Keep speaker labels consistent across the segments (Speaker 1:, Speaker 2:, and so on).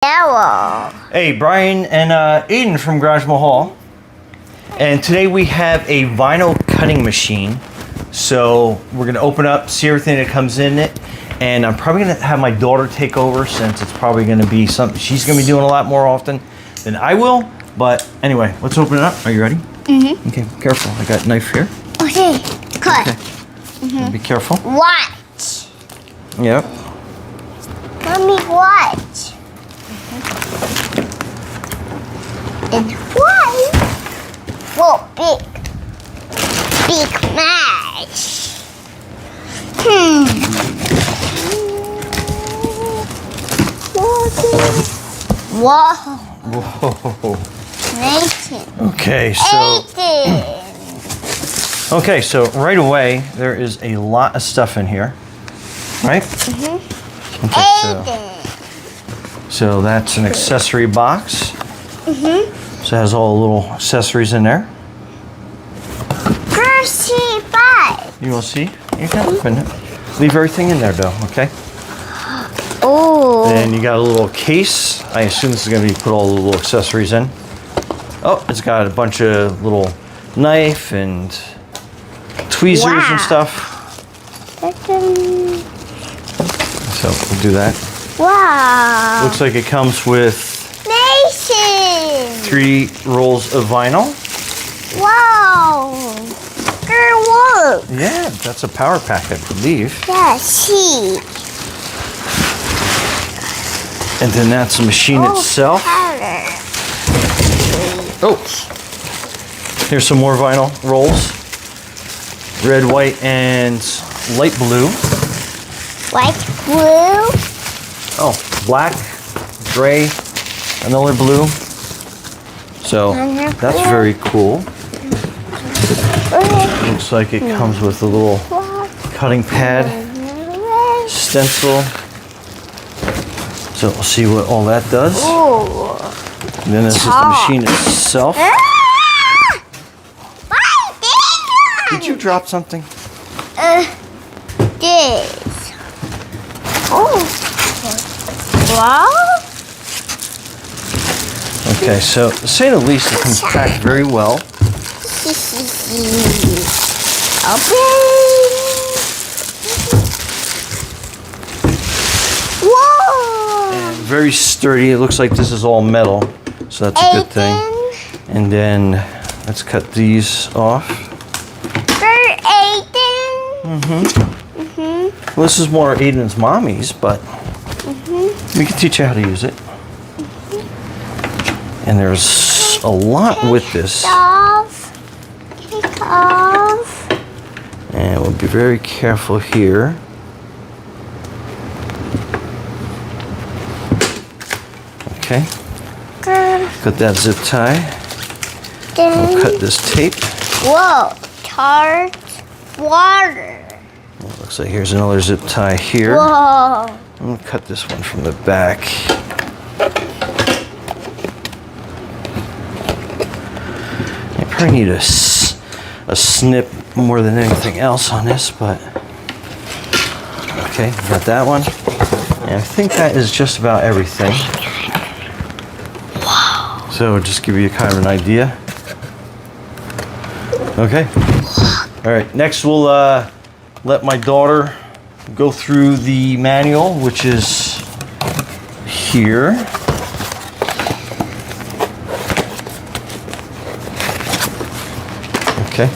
Speaker 1: Vevor.
Speaker 2: Hey, Brian and Aiden from Garage Mahal. And today we have a vinyl cutting machine. So we're gonna open up, see everything that comes in it. And I'm probably gonna have my daughter take over since it's probably gonna be something she's gonna be doing a lot more often than I will. But anyway, let's open it up. Are you ready?
Speaker 1: Mm-hmm.
Speaker 2: Okay, careful. I got a knife here.
Speaker 1: Okay, cut.
Speaker 2: Okay. Be careful.
Speaker 1: Watch.
Speaker 2: Yep.
Speaker 1: Mommy, watch. And why? Whoa, big mash. Whoa.
Speaker 2: Whoa.
Speaker 1: Nathan.
Speaker 2: Okay, so right away there is a lot of stuff in here, right? Okay, so that's an accessory box. So it has all the little accessories in there. You will see. You can open it. Leave everything in there though, okay?
Speaker 1: Oh.
Speaker 2: Then you got a little case. I assume this is going to be put all the little accessories in. Oh, it's got a bunch of little knife and tweezers and stuff. So we'll do that.
Speaker 1: Wow.
Speaker 2: Looks like it comes with 3 rolls of vinyl.
Speaker 1: Wow. Good work.
Speaker 2: Yeah, that's a power pack, I believe.
Speaker 1: Yeah, see.
Speaker 2: And then that's the machine itself.
Speaker 1: Powder.
Speaker 2: Oh, here's some more vinyl rolls. Red, white, and light blue.
Speaker 1: White, blue.
Speaker 2: Oh, black, gray, another blue. So that's very cool. Looks like it comes with a little cutting pad, stencil. So we'll see what all that does.
Speaker 1: Ooh.
Speaker 2: And then this is the machine itself. Did you drop something?
Speaker 1: This. Oh. Wow.
Speaker 2: Okay, so to say the least, it comes packed very well.
Speaker 1: Whoa.
Speaker 2: And very sturdy. It looks like this is all metal, so that's a good thing. And then let's cut these off. Well, this is more Aiden's mommy's, but we can teach you how to use it. And there's a lot with this.
Speaker 1: Kick off.
Speaker 2: And we'll be very careful here. Okay. Cut that zip tie. We'll cut this tape.
Speaker 1: Whoa, tart water.
Speaker 2: Well, looks like here's another zip tie here.
Speaker 1: Whoa.
Speaker 2: I'm gonna cut this one from the back. I probably need a snip more than anything else on this, but okay, got that one. And I think that is just about everything.
Speaker 1: Wow.
Speaker 2: So just give you kind of an idea. Okay. All right, next we'll let my daughter go through the manual, which is here. Okay.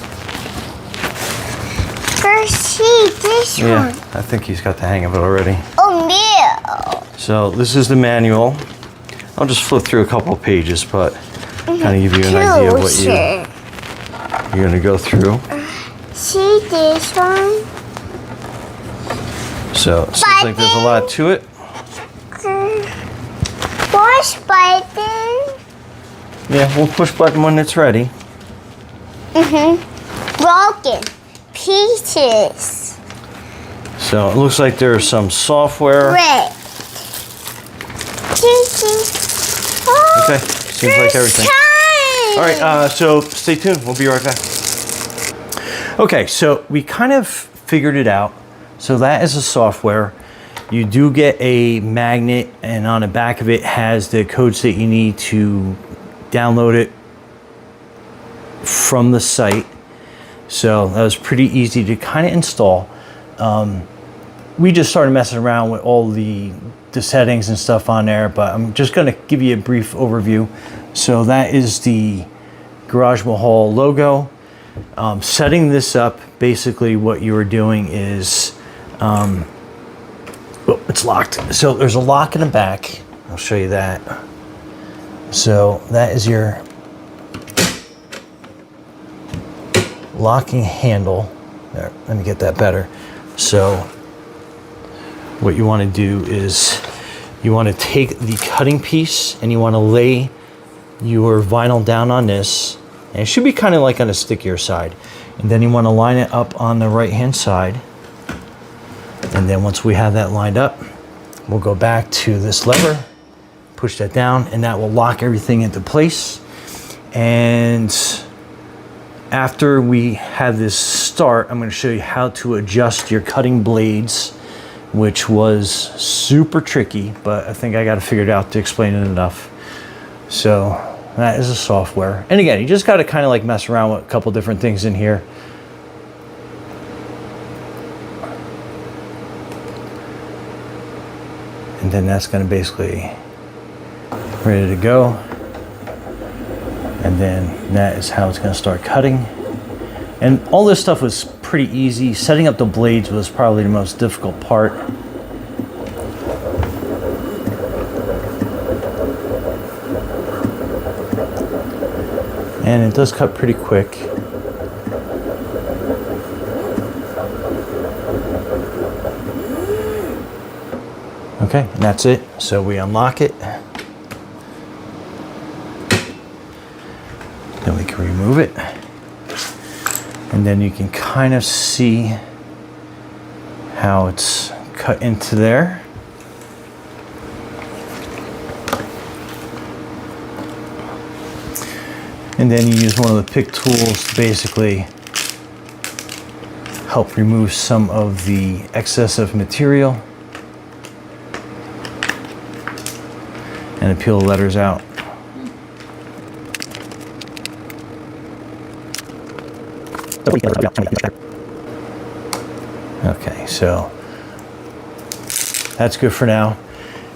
Speaker 1: First, see this one.
Speaker 2: Yeah, I think he's got the hang of it already.
Speaker 1: Oh, no.
Speaker 2: So this is the manual. I'll just flip through a couple of pages, but kind of give you an idea of what you're going to go through.
Speaker 1: See this one?
Speaker 2: So it seems like there's a lot to it.
Speaker 1: Push button.
Speaker 2: Yeah, we'll push button when it's ready.
Speaker 1: Broken pieces.
Speaker 2: So it looks like there's some software.
Speaker 1: Red.
Speaker 2: Okay, seems like everything. All right, so stay tuned. We'll be right back. Okay, so we kind of figured it out. So that is the software. You do get a magnet, and on the back of it has the codes that you need to download it from the site. So that was pretty easy to kind of install. We just started messing around with all the settings and stuff on there, but I'm just going to give you a brief overview. So that is the Garage Mahal logo. Setting this up, basically what you are doing is, oh, it's locked. So there's a lock in the back. I'll show you that. So that is your locking handle. There, let me get that better. So what you want to do is you want to take the cutting piece and you want to lay your vinyl down on this, and it should be kind of like on a stickier side, and then you want to line it up on the right hand side, and then once we have that lined up, we'll go back to this lever, push that down, and that will lock everything into place. And after we have this start, I'm going to show you how to adjust your cutting blades, which was super tricky, but I think I got to figure it out to explain it enough. So that is the software. And again, you just got to kind of like mess around with a couple different things in here. And then that's going to basically ready to go. And then that is how it's going to start cutting. And all this stuff was pretty easy. Setting up the blades was probably the most difficult part. And it does cut pretty quick. Okay, and that's it. So we unlock it. Then we can remove it. And then you can kind of see how it's cut into there. And then you use one of the pick tools to basically help remove some of the excess of material and to peel the letters out. Okay, so that's good for now.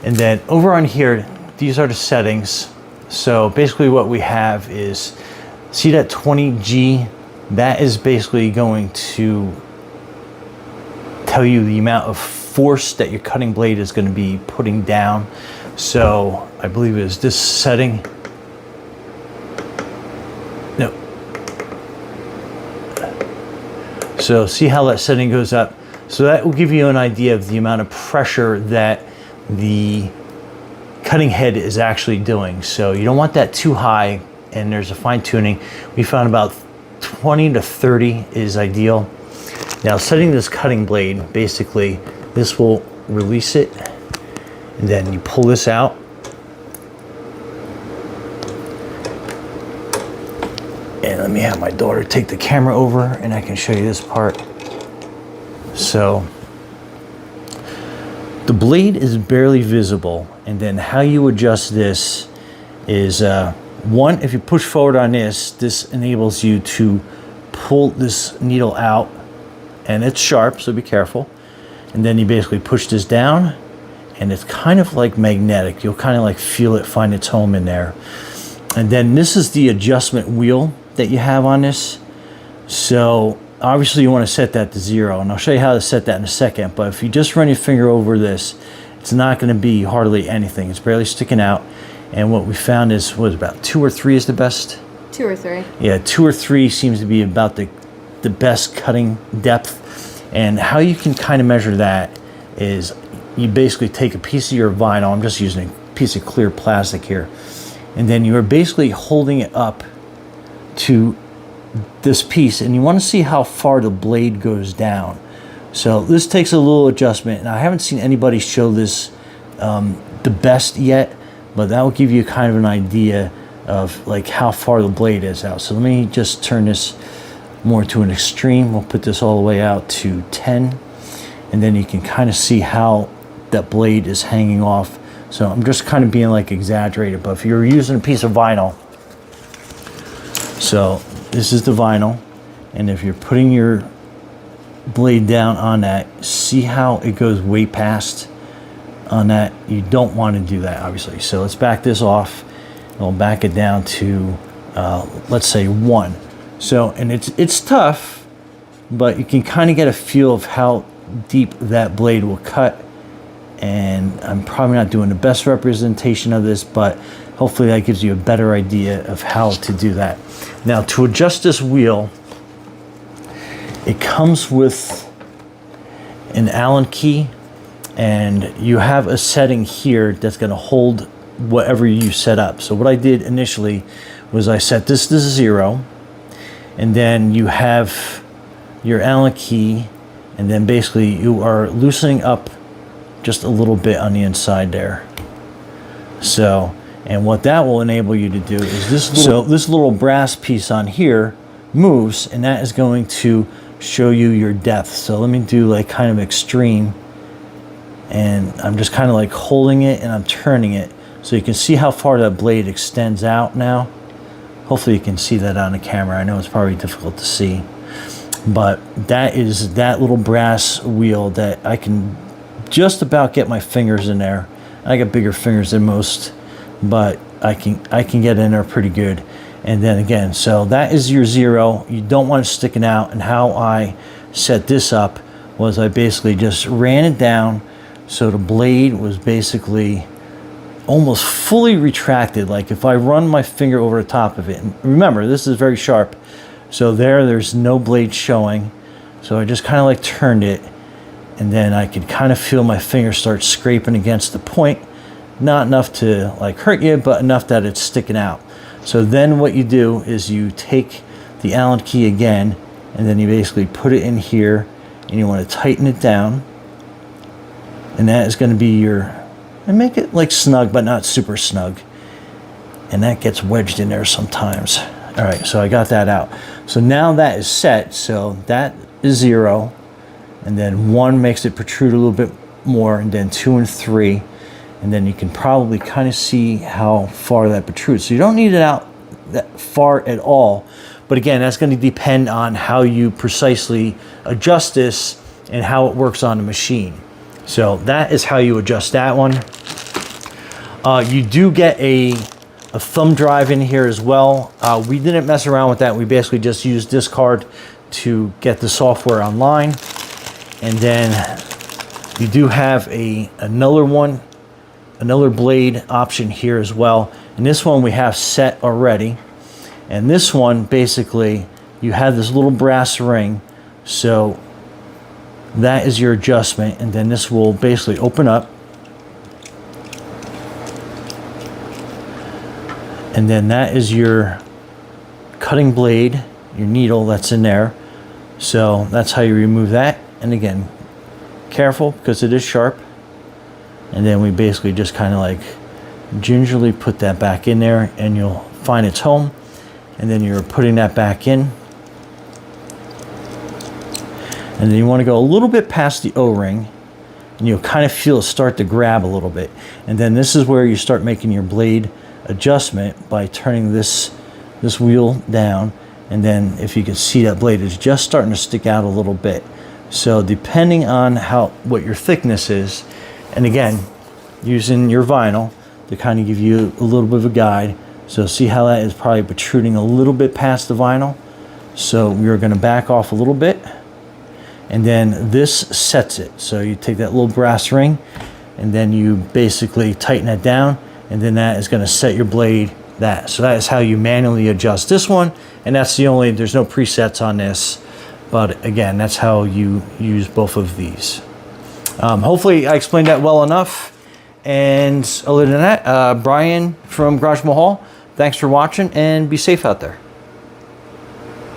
Speaker 2: And then over on here, these are the settings. So basically what we have is, see that 20G? That is basically going to tell you the amount of force that your cutting blade is going to be putting down. So I believe it is this setting. No. So see how that setting goes up? So that will give you an idea of the amount of pressure that the cutting head is actually doing. So you don't want that too high, and there's a fine tuning. We found about 20 to 30 is ideal. Now setting this cutting blade, basically this will release it, and then you pull this out. And let me have my daughter take the camera over and I can show you this part. So the blade is barely visible, and then how you adjust this is one, if you push forward on this, this enables you to pull this needle out, and it's sharp, so be careful. And then you basically push this down, and it's kind of like magnetic. You'll kind of like feel it find its home in there. And then this is the adjustment wheel that you have on this. So obviously you want to set that to 0, and I'll show you how to set that in a second. But if you just run your finger over this, it's not going to be hardly anything. It's barely sticking out. And what we found is, what, about 2 or 3 is the best?
Speaker 3: 2 or 3.
Speaker 2: Yeah, 2 or 3 seems to be about the best cutting depth. And how you can kind of measure that is you basically take a piece of your vinyl. I'm just using a piece of clear plastic here. And then you're basically holding it up to this piece, and you want to see how far the blade goes down. So this takes a little adjustment, and I haven't seen anybody show this the best yet, but that will give you kind of an idea of like how far the blade is out. So let me just turn this more to an extreme. We'll put this all the way out to 10, and then you can kind of see how that blade is hanging off. So I'm just kind of being like exaggerated, but if you're using a piece of vinyl, so this is the vinyl, and if you're putting your blade down on that, see how it goes way past on that? You don't want to do that, obviously. So let's back this off, and we'll back it down to let's say 1. So, and it's tough, but you can kind of get a feel of how deep that blade will cut. And I'm probably not doing the best representation of this, but hopefully that gives you a better idea of how to do that. Now, to adjust this wheel, it comes with an Allen key, and you have a setting here that's going to hold whatever you set up. So what I did initially was I set this to 0, and then you have your Allen key, and then basically you are loosening up just a little bit on the inside there. So, and what that will enable you to do is this little brass piece on here moves, and that is going to show you your depth. So let me do like kind of extreme, and I'm just kind of like holding it and I'm turning it so you can see how far that blade extends out now. Hopefully you can see that on the camera. I know it's probably difficult to see, but that is that little brass wheel that I can just about get my fingers in there. I got bigger fingers than most, but I can get in there pretty good. And then again, so that is your 0. You don't want it sticking out. And how I set this up was I basically just ran it down so the blade was basically almost fully retracted. Like if I run my finger over the top of it, and remember this is very sharp, so there's no blade showing. So I just kind of like turned it, and then I could kind of feel my finger start scraping against the point. Not enough to like hurt you, but enough that it's sticking out. So then what you do is you take the Allen key again, and then you basically put it in here, and you want to tighten it down. And that is going to be your, and make it like snug, but not super snug. And that gets wedged in there sometimes. All right, so I got that out. So now that is set. So that is 0. And then 1 makes it protrude a little bit more, and then 2 and 3. And then you can probably kind of see how far that protrudes. So you don't need it out that far at all. But again, that's going to depend on how you precisely adjust this and how it works on the machine. So that is how you adjust that one. You do get a thumb drive in here as well. We didn't mess around with that. We basically just used this card to get the software online. And then you do have another blade option here as well. And this one we have set already. And this one, basically, you have this little brass ring. So that is your adjustment. And then this will basically open up. And then that is your cutting blade, your needle that's in there. So that's how you remove that. And again, careful because it is sharp. And then we basically just kind of like gingerly put that back in there, and you'll find its home. And then you're putting that back in. And then you want to go a little bit past the O-ring, and you'll kind of feel it start to grab a little bit. And then this is where you start making your blade adjustment by turning this wheel down. And then if you can see, that blade is just starting to stick out a little bit. So depending on what your thickness is, and again, using your vinyl to kind of give you a little bit of a guide. So see how that is probably protruding a little bit past the vinyl. So we're going to back off a little bit. And then this sets it. So you take that little brass ring, and then you basically tighten it down. And then that is going to set your blade that. So that is how you manually adjust this one. And that's there's no presets on this. But again, that's how you use both of these. Hopefully I explained that well enough. And other than that, Brian from Garage Mahal, thanks for watching, and be safe out there.